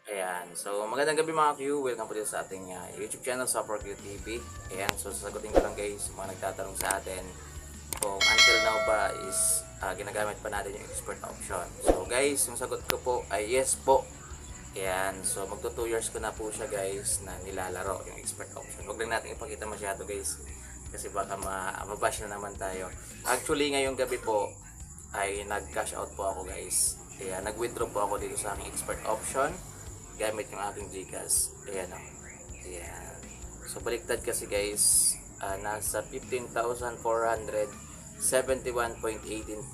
Ayan. So, magandang gabi mga Q. Welcome po dito sa ating YouTube channel, Super Q TV. Ayan. So, sasagutin ko lang guys, mga nagtatanong sa atin kung until now ba is ginagamit pa natin yung expert option. So, guys, yung sagot ko po ay yes po. Ayan. So, magto 2 years ko na po siya guys na nilalaro yung expert option. Huwag lang natin ipakita masyado guys. Kasi baka mababash na naman tayo. Actually, ngayong gabi po ay nag-cash out po ako guys. Ayan. Nag-withdraw po ako dito sa aking expert option gamit yung aking Gcash. Ayan o. Ayan. So, baliktad kasi guys, nasa 15,471.18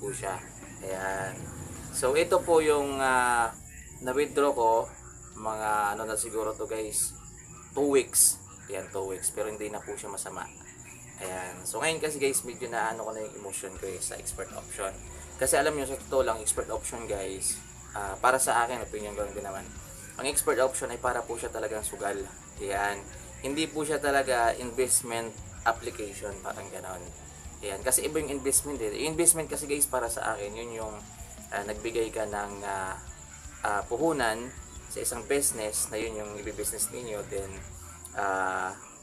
po siya. Ayan. So, ito po yung na-withdraw ko. Mga ano na siguro to guys, 2 weeks. Ayan, 2 weeks. Pero hindi na po siya masama. Ayan. So, ngayon kasi guys, medyo na ano ko na yung emotion ko sa expert option. Kasi alam nyo, sa totoo lang, expert option guys, para sa akin, opinion ko lang din naman, ang expert option ay para po siya talagang sugal. Yan. Hindi po siya talaga investment application, parang ganon. Yan. Kasi iba yung investment eh. Yung investment kasi guys para sa akin, yun yung nagbigay ka ng puhunan sa isang business na yun yung i-business ninyo. Then,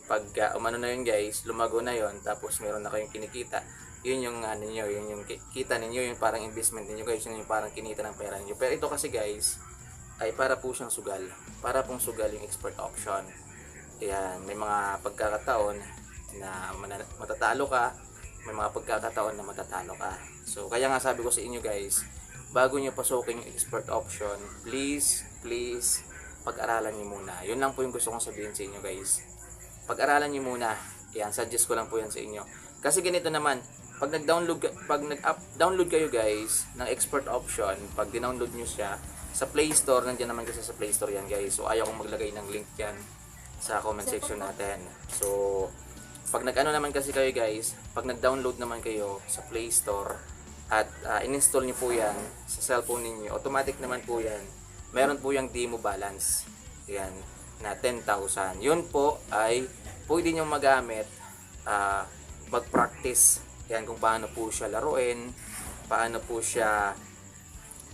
pag umano na yun guys, lumago na yun, tapos meron na kayong kinikita, yun yung ano niyo, yun yung kita ninyo, yung parang investment niyo guys, yun yung parang kinita ng pera niyo. Pero ito kasi guys, ay para po siyang sugal. Para pong sugal yung expert option. Ayan, may mga pagkakataon na matatalo ka, may mga pagkakataon na matatalo ka. So, kaya nga sabi ko sa inyo guys, bago nyo pasukin yung expert option, please, pag-aralan nyo muna. Yun lang po yung gusto kong sabihin sa inyo guys. Pag-aralan nyo muna. Ayan, suggest ko lang po yan sa inyo. Kasi ganito naman, pag nag-download kayo guys ng expert option, pag dinownload nyo siya, sa Play Store, nandiyan naman kasi sa Play Store yan guys. So ayaw kong maglagay ng link yan sa comment section natin. So pag nag-ano naman kasi kayo guys, pag nag-download naman kayo sa Play Store at in-install niyo po yan sa cellphone niyo, automatic naman po yan. Meron po yung demo balance. Yan, na 10,000. Yun po ay pwede niyo magamit mag-practice. Yan kung paano po siya laruin, paano po siya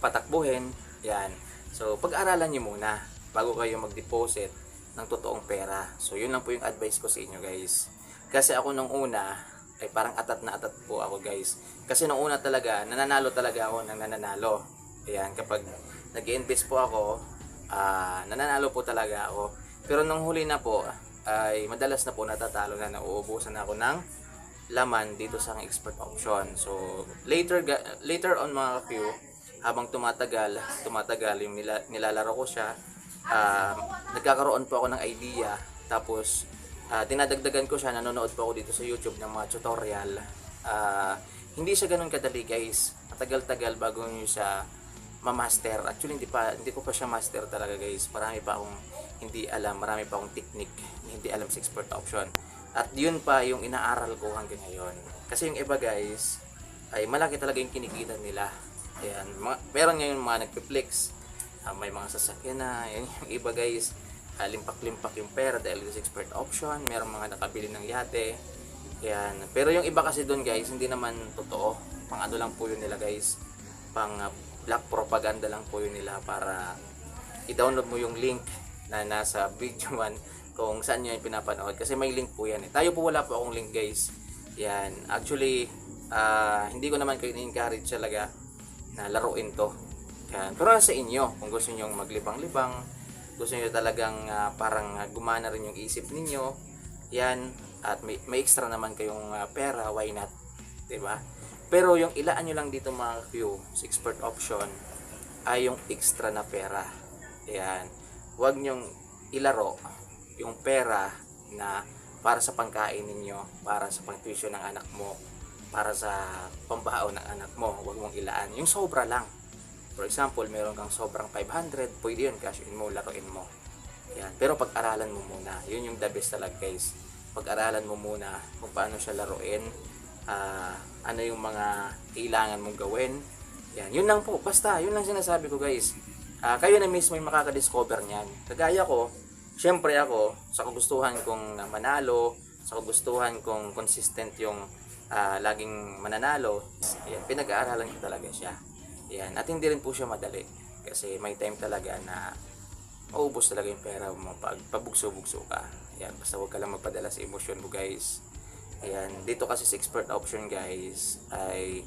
patakbuhin. Yan. So, pag-aralan nyo muna bago kayo mag-deposit ng totoong pera. So, yun lang po yung advice ko sa inyo guys. Kasi ako nung una, ay parang atat na atat po ako guys. Kasi nung una talaga, nananalo talaga ako ng nananalo. Ayan, kapag nag-invest po ako, nananalo po talaga ako. Pero nung huli na po, ay madalas na po natatalo na, nauubusan na ako ng laman dito sa expert option. So, later on mga few, habang tumatagal yung nilalaro ko siya, nagkakaroon po ako ng idea, tapos dinadagdagan ko siya, nanonood po ako dito sa YouTube ng mga tutorial. Hindi siya ganun kadali guys, matagal-tagal bago nyo siya ma-master. Actually hindi ko pa siya master talaga guys, marami pa akong hindi alam, marami pa akong technique hindi alam sa expert option, at yun pa yung inaaral ko hanggang ngayon. Kasi yung iba guys ay malaki talaga yung kinikita nila. Ayan, meron ngayon mga nagpe-flex, may mga sasakyan na. Ayan, yung iba guys, limpak-limpak yung pera dahil sa expert option. Meron mga nakabili ng yate. Ayan, pero yung iba kasi doon guys, hindi naman totoo. Pang ano lang po yun nila guys, pang black propaganda lang po yun nila para i-download mo yung link na nasa video 1 kung saan nyo yung pinapanood. Kasi may link po yan eh. Tayo po wala po akong link guys. Yan, actually, hindi ko naman kayo ni-encourage talaga na laruin to. Yan. Pero nasa inyo, kung gusto niyo maglibang-libang, gusto niyo talagang parang gumana rin yung isip ninyo, yan, at may extra naman kayong pera, why not? 'Di ba? Pero yung ilaan nyo lang dito mga Q, sa expert option, ay yung extra na pera. Yan. Huwag nyong ilaro yung pera na para sa pangkain ninyo, para sa pang-tuition ng anak mo, para sa pambaon ng anak mo. Huwag mong ilaan yung sobra lang. For example, meron kang sobrang 500, pwede yun, cash in mo, laruin mo. Yan. Pero pag-aralan mo muna, yun yung the best talaga guys. Pag-aralan mo muna kung paano siya laruin, ano yung mga kailangan mong gawin. Yan. Yun lang po, basta yun lang sinasabi ko guys. Kayo na mismo yung makaka-discover niyan. Kagaya ko, syempre ako, sa kagustuhan kong manalo, sa kagustuhan kong consistent yung laging mananalo, yan, pinag-aaralan ko talaga siya. Yan. At hindi rin po siya madali. Kasi may time talaga na maubos talaga yung pera mo pag pabugso-bugso ka. Yan, basta huwag ka lang magpadala sa emosyon mo guys. Ayan, dito kasi sa expert option guys ay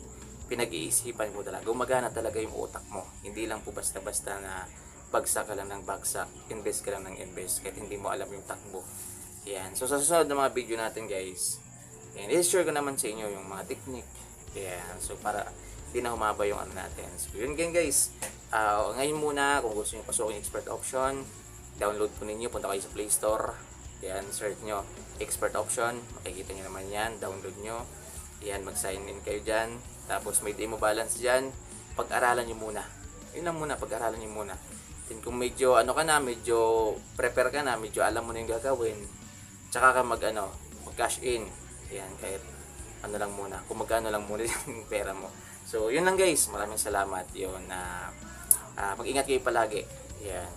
pinag-iisipan mo talaga. Gumagana talaga yung utak mo. Hindi lang po basta-basta na bagsak ka lang ng bagsak, invest ka lang ng invest kahit hindi mo alam yung takbo. Ayan, so sa susunod na mga video natin guys, ayan, i-share ko naman sa inyo yung mga technique. Ayan, so para hindi na humaba yung ano natin. So yun again guys, ngayon muna kung gusto nyo pasukin yung expert option, download po ninyo, punta kayo sa Play Store. Yan, search nyo expert option, makikita nyo naman yan, download nyo. Yan, mag-sign in kayo dyan. Tapos may demo balance dyan, pag-aralan nyo muna. Yun lang muna, pag-aralan nyo muna. Then kung medyo ano ka na, medyo prepare ka na, medyo alam mo na yung gagawin, tsaka ka mag-cash in. Yan, kahit ano lang muna, kung magkano lang muna yung pera mo. So yun lang guys, maraming salamat. Yun na mag-ingat kayo palagi. Yan.